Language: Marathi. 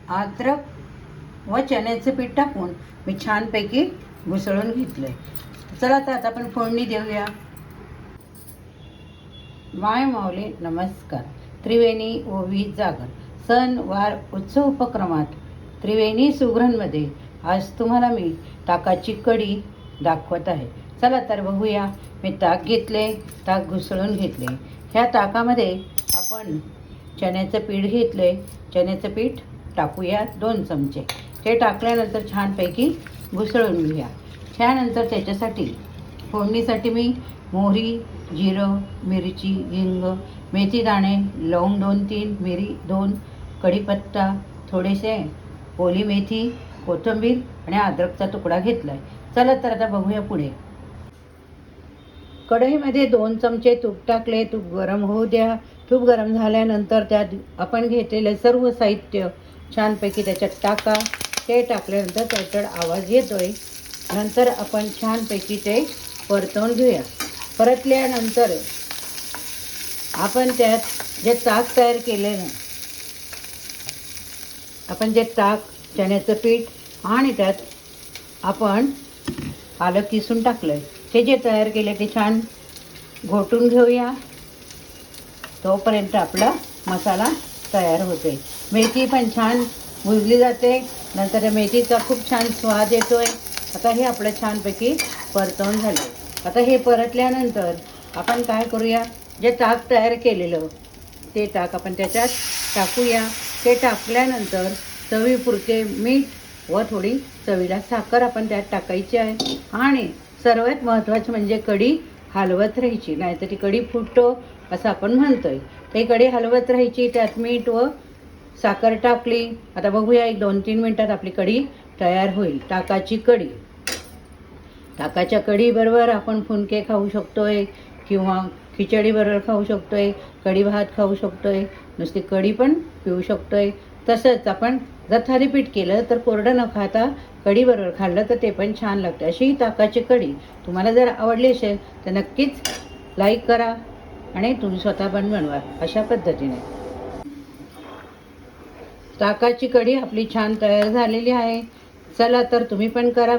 अद्रक व चण्याचं पीठ टाकून मी छानपैकी घुसळून घेतलंय. चला तर आता आपण फोडणी देऊया. माय माऊली नमस्कार. त्रिवेणी ओवी जागर सण वार उत्सव उपक्रमात त्रिवेणी सुगरणमध्ये आज तुम्हाला मी ताकाची कढी दाखवत आहे. चला तर बघूया. मी ताक घेतले, ताक घुसळून घेतले. ह्या ताकामध्ये आपण चण्याचं पीठ घेतले. चण्याचं पीठ टाकूया 2 चमचे. ते टाकल्यानंतर छानपैकी घुसळून घेऊया. त्यानंतर त्याच्यासाठी फोडणीसाठी मी मोहरी, जिरं, मिरची, हिंग, मेथी दाणे, लवंग 2-3, मिरी 2, कढीपत्ता, थोडेसे ओली मेथी, कोथिंबीर आणि अद्रकचा तुकडा घेतला आहे. चला तर आता बघूया पुढे. कढईमध्ये 2 चमचे तूप टाकले. तूप गरम होऊ द्या. तूप गरम झाल्यानंतर त्यात आपण घेतलेले सर्व साहित्य छानपैकी त्याच्यात टाका. ते टाकल्यानंतर त्याच्यात आवाज येतोय. नंतर आपण छानपैकी ते परतवून घेऊया. परतल्यानंतर आपण त्यात जे ताक तयार केले ना, आपण जे ताक, चण्याचं पीठ आणि त्यात आपण आलं किसून टाकलंय, हे जे तयार केले ते छान घोटून घेऊया. तोपर्यंत आपला मसाला तयार होते. मेथी पण छान भुजली जाते. नंतर त्या मेथीचा खूप छान स्वाद येतोय. आता हे आपलं छानपैकी परतवून झालं. आता हे परतल्यानंतर आपण काय करूया, जे ताक तयार केलेलं ते ताक आपण त्याच्यात टाकूया. ते टाकल्यानंतर चवीपुरते मीठ व थोडी चवीला साखर आपण त्यात टाकायची आहे. आणि सर्वात महत्त्वाचं म्हणजे कढी हलवत राहायची, नाहीतर ती कढी फुटतो असं आपण म्हणतोय. ते कढी हलवत राहायची. त्यात मीठ व साखर टाकली. आता बघूया 1-2-3 मिनटात आपली कढी तयार होईल. ताकाची कढी. ताकाच्या कढीबरोबर आपण फुनके खाऊ शकतोय किंवा खिचडीबरोबर खाऊ शकतोय, कढी भात खाऊ शकतोय, नुसती कढी पण पिऊ शकतोय. तसंच आपण जर थालीपीठ केलं तर कोरडं न खाता कढीबरोबर खाल्लं तर ते पण छान लागतं. अशी ताकाची कढी तुम्हाला जर आवडली असेल तर नक्कीच लाईक करा आणि तुम्ही स्वतः पण बनवा. अशा पद्धतीने ताकाची कढी आपली छान तयार झालेली आहे. चला तर तुम्ही पण करा.